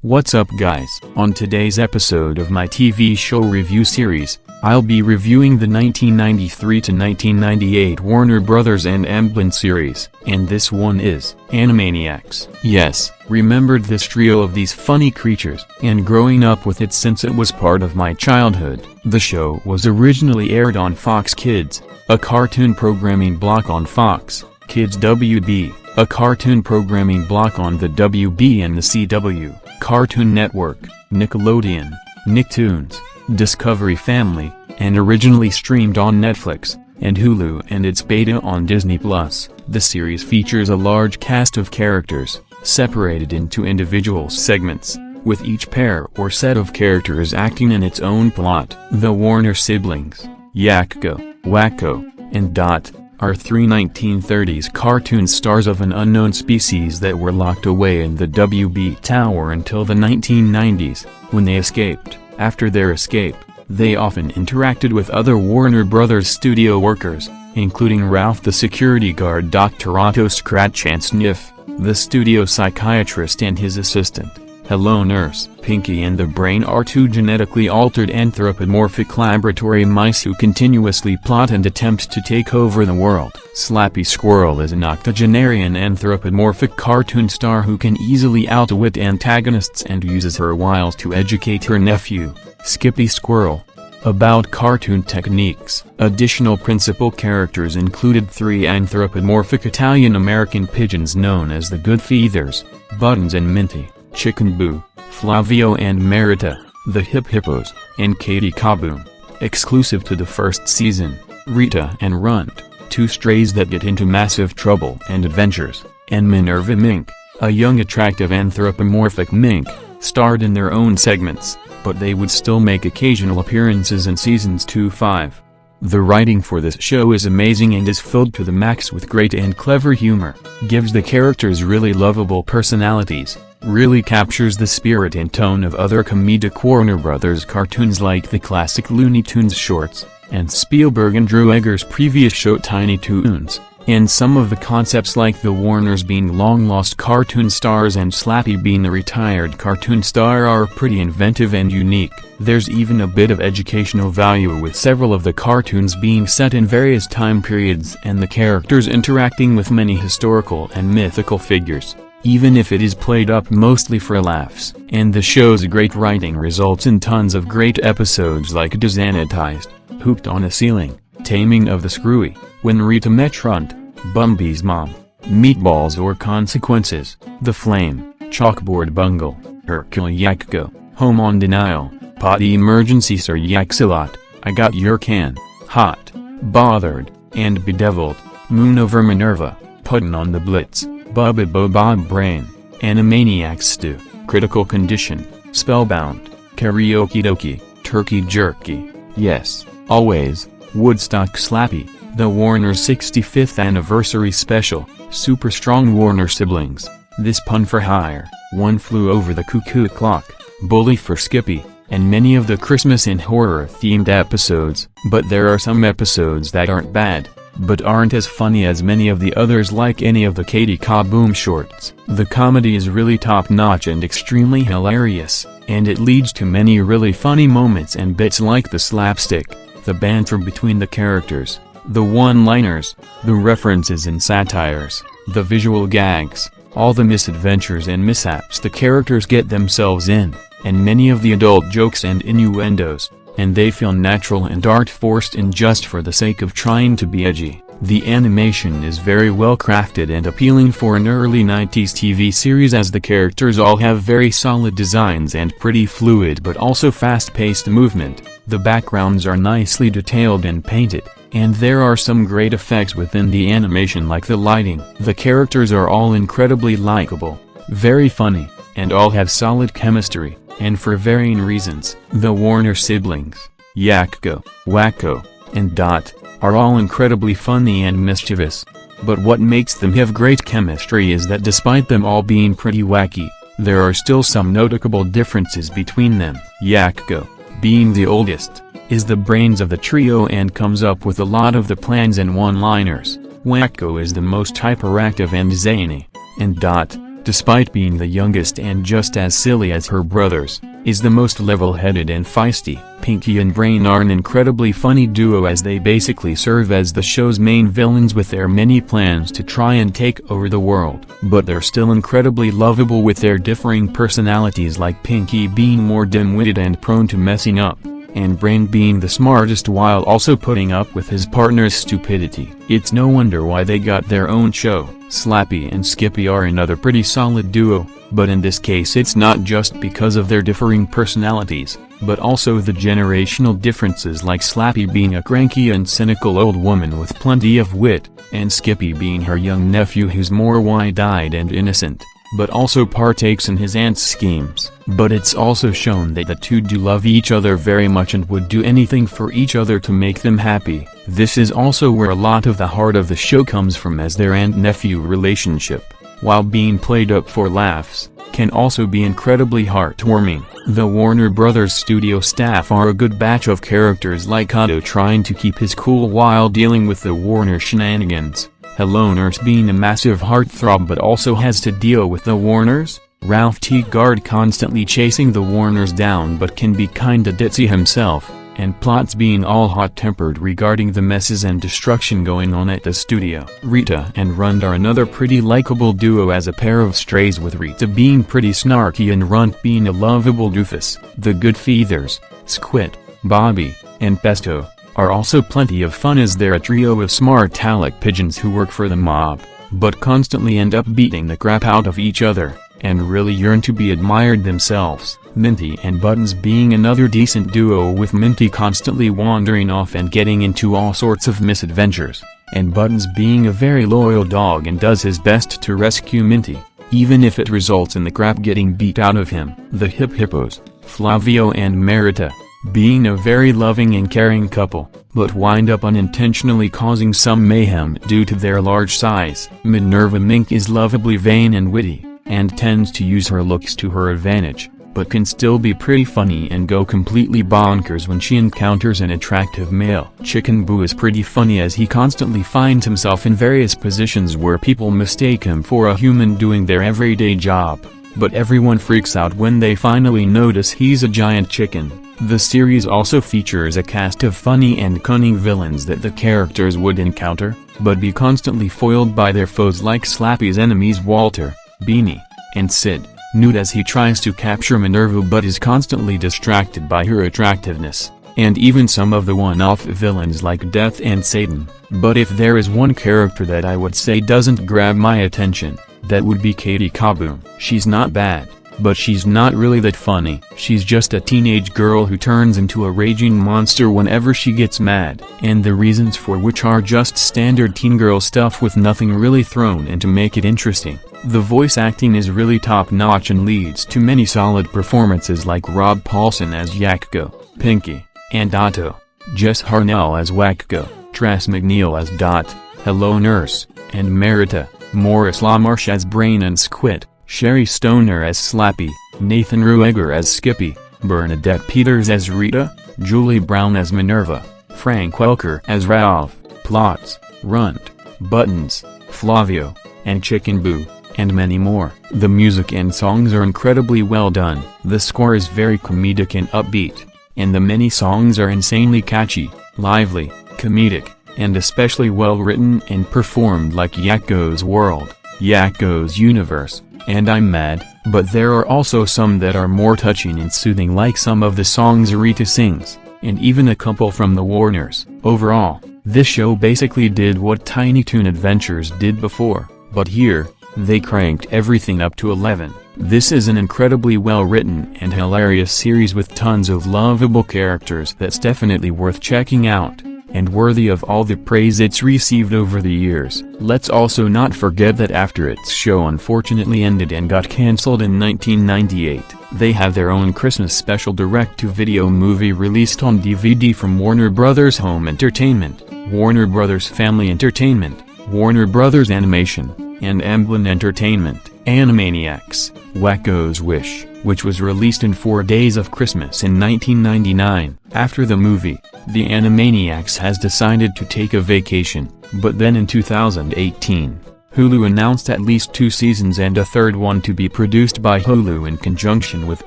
What's up guys? On today's episode of my TV show review series, I'll be reviewing the 1993 to 1998 Warner Brothers and Amblin series, and this one is Animaniacs. Yes, remembered this trio of these funny creatures, and growing up with it since it was part of my childhood. The show was originally aired on Fox Kids, a cartoon programming block on Fox Kids WB, a cartoon programming block on the WB and the CW, Cartoon Network, Nickelodeon, Nicktoons, Discovery Family, and originally streamed on Netflix and Hulu and its beta on Disney+. The series features a large cast of characters, separated into individual segments, with each pair or set of characters acting in its own plot. The Warner siblings, Yakko, Wacko, and Dot, are three 1930s cartoon stars of an unknown species that were locked away in the WB Tower until the 1990s, when they escaped. After their escape, they often interacted with other Warner Brothers studio workers, including Ralph the security guard, Dr. Otto Scratch and Sniff, the studio psychiatrist and his assistant. Hello Nurse. Pinky and the Brain are two genetically altered anthropomorphic laboratory mice who continuously plot and attempt to take over the world. Slappy Squirrel is an octogenarian anthropomorphic cartoon star who can easily outwit antagonists and uses her wiles to educate her nephew, Skippy Squirrel, about cartoon techniques. Additional principal characters included three anthropomorphic Italian-American pigeons known as the Good Feathers, Buttons and Minty, Chicken Boo, Flavio and Merita, the Hip Hippos, and Katie Kaboom. Exclusive to the first season, Rita and Runt, two strays that get into massive trouble and adventures, and Minerva Mink, a young attractive anthropomorphic mink, starred in their own segments, but they would still make occasional appearances in seasons 2-5. The writing for this show is amazing and is filled to the max with great and clever humor, gives the characters really lovable personalities, really captures the spirit and tone of other comedic Warner Brothers cartoons like the classic Looney Tunes shorts, and Spielberg and Ruegger's previous show Tiny Toons, and some of the concepts like the Warners being long-lost cartoon stars and Slappy being a retired cartoon star are pretty inventive and unique. There's even a bit of educational value with several of the cartoons being set in various time periods and the characters interacting with many historical and mythical figures, even if it is played up mostly for laughs. And the show's great writing results in tons of great episodes like Desanitized, Hooked on a Ceiling, Taming of the Screwy, When Rita Met Runt, Bumby's Mom, Meatballs or Consequences, The Flame, Chalkboard Bungle, Hercule Yakko, Home on Denial, Potty Emergency Sir Yaxalot, I Got Your Can, Hot, Bothered, and Bedeviled, Moon over Minerva, Puddin' on the Blitz, Bubba Bob Brain, Animaniacs Stew, Critical Condition, Spellbound, Karaoke Dokie, Turkey Jerky, Yes, Always, Woodstock Slappy, The Warner's 65th Anniversary Special, Super Strong Warner Siblings, This Pun for Hire, One Flew Over the Cuckoo Clock, Bully for Skippy, and many of the Christmas and horror-themed episodes. But there are some episodes that aren't bad, but aren't as funny as many of the others, like any of the Katie Kaboom shorts. The comedy is really top-notch and extremely hilarious, and it leads to many really funny moments and bits like the slapstick, the banter between the characters, the one-liners, the references and satires, the visual gags, all the misadventures and mishaps the characters get themselves in, and many of the adult jokes and innuendos, and they feel natural and aren't forced in just for the sake of trying to be edgy. The animation is very well crafted and appealing for an early 90s TV series, as the characters all have very solid designs and pretty fluid but also fast-paced movement. The backgrounds are nicely detailed and painted, and there are some great effects within the animation like the lighting. The characters are all incredibly likable, very funny, and all have solid chemistry, and for varying reasons. The Warner siblings, Yakko, Wacko, and Dot, are all incredibly funny and mischievous. But what makes them have great chemistry is that despite them all being pretty wacky, there are still some notable differences between them. Yakko, being the oldest, is the brains of the trio and comes up with a lot of the plans and one-liners. Wacko is the most hyperactive and zany, and Dot, despite being the youngest and just as silly as her brothers, is the most level-headed and feisty. Pinky and Brain are an incredibly funny duo as they basically serve as the show's main villains with their many plans to try and take over the world. But they're still incredibly lovable with their differing personalities, like Pinky being more dim-witted and prone to messing up, and Brain being the smartest while also putting up with his partner's stupidity. It's no wonder why they got their own show. Slappy and Skippy are another pretty solid duo, but in this case it's not just because of their differing personalities, but also the generational differences, like Slappy being a cranky and cynical old woman with plenty of wit, and Skippy being her young nephew who's more wide-eyed and innocent, but also partakes in his aunt's schemes. But it's also shown that the two do love each other very much and would do anything for each other to make them happy. This is also where a lot of the heart of the show comes from, as their aunt-nephew relationship, while being played up for laughs, can also be incredibly heartwarming. The Warner Brothers studio staff are a good batch of characters, like Otto trying to keep his cool while dealing with the Warner shenanigans, Hello Nurse being a massive heartthrob but also has to deal with the Warners, Ralph T. Guard constantly chasing the Warners down but can be kinda ditzy himself, and Plots being all hot-tempered regarding the messes and destruction going on at the studio. Rita and Runt are another pretty likable duo as a pair of strays, with Rita being pretty snarky and Runt being a lovable doofus. The Good Feathers, Squid, Bobby, and Pesto, are also plenty of fun as they're a trio of smart Alec pigeons who work for the mob, but constantly end up beating the crap out of each other, and really yearn to be admired themselves. Minty and Buttons being another decent duo, with Minty constantly wandering off and getting into all sorts of misadventures, and Buttons being a very loyal dog and does his best to rescue Minty, even if it results in the crap getting beat out of him. The Hip Hippos, Flavio and Merita, being a very loving and caring couple, but wind up unintentionally causing some mayhem due to their large size. Minerva Mink is lovably vain and witty, and tends to use her looks to her advantage, but can still be pretty funny and go completely bonkers when she encounters an attractive male. Chicken Boo is pretty funny as he constantly finds himself in various positions where people mistake him for a human doing their everyday job, but everyone freaks out when they finally notice he's a giant chicken. The series also features a cast of funny and cunning villains that the characters would encounter, but be constantly foiled by their foes, like Slappy's enemies Walter, Beanie, and Sid. Newt as he tries to capture Minerva but is constantly distracted by her attractiveness, and even some of the one-off villains like Death and Satan. But if there is one character that I would say doesn't grab my attention, that would be Katie Kaboom. She's not bad, but she's not really that funny. She's just a teenage girl who turns into a raging monster whenever she gets mad, and the reasons for which are just standard teen girl stuff with nothing really thrown in to make it interesting. The voice acting is really top-notch and leads to many solid performances like Rob Paulson as Yakko, Pinky, and Otto, Jess Harnell as Wakko, Trace McNeil as Dot, Hello Nurse, and Merita, Morris LaMarche as Brain and Squid, Sherry Stoner as Slappy, Nathan Ruegger as Skippy, Bernadette Peters as Rita, Julie Brown as Minerva, Frank Welker as Ralph, Plots, Runt, Buttons, Flavio, and Chicken Boo, and many more. The music and songs are incredibly well done. The score is very comedic and upbeat, and the many songs are insanely catchy, lively, comedic, and especially well written and performed, like Yakko's World, Yakko's Universe, and I'm Mad. But there are also some that are more touching and soothing, like some of the songs Rita sings, and even a couple from the Warners. Overall, this show basically did what Tiny Toon Adventures did before, but here, they cranked everything up to 11. This is an incredibly well-written and hilarious series with tons of lovable characters that's definitely worth checking out, and worthy of all the praise it's received over the years. Let's also not forget that after its show unfortunately ended and got cancelled in 1998, they have their own Christmas special direct-to-video movie released on DVD from Warner Brothers Home Entertainment, Warner Brothers Family Entertainment, Warner Brothers Animation, and Amblin Entertainment. Animaniacs, Wakko's Wish, which was released in 4 Days of Christmas in 1999. After the movie, the Animaniacs has decided to take a vacation, but then in 2018, Hulu announced at least 2 seasons and a third one to be produced by Hulu in conjunction with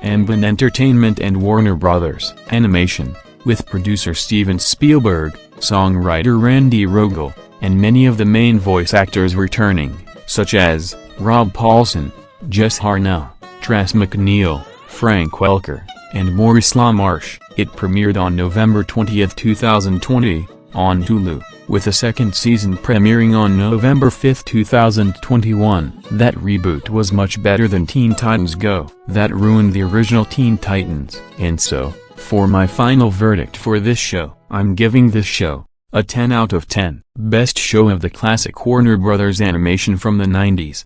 Amblin Entertainment and Warner Brothers Animation, with producer Steven Spielberg, songwriter Randy Ruegger, and many of the main voice actors returning, such as Rob Paulsen, Jess Harnell, Trace McNeil, Frank Welker, and Maurice LaMarche. It premiered on November 20, 2020, on Hulu, with a second season premiering on November 5, 2021. That reboot was much better than Teen Titans Go. That ruined the original Teen Titans. And so, for my final verdict for this show, I'm giving this show a 10 out of 10. Best show of the classic Warner Brothers animation from the 90s.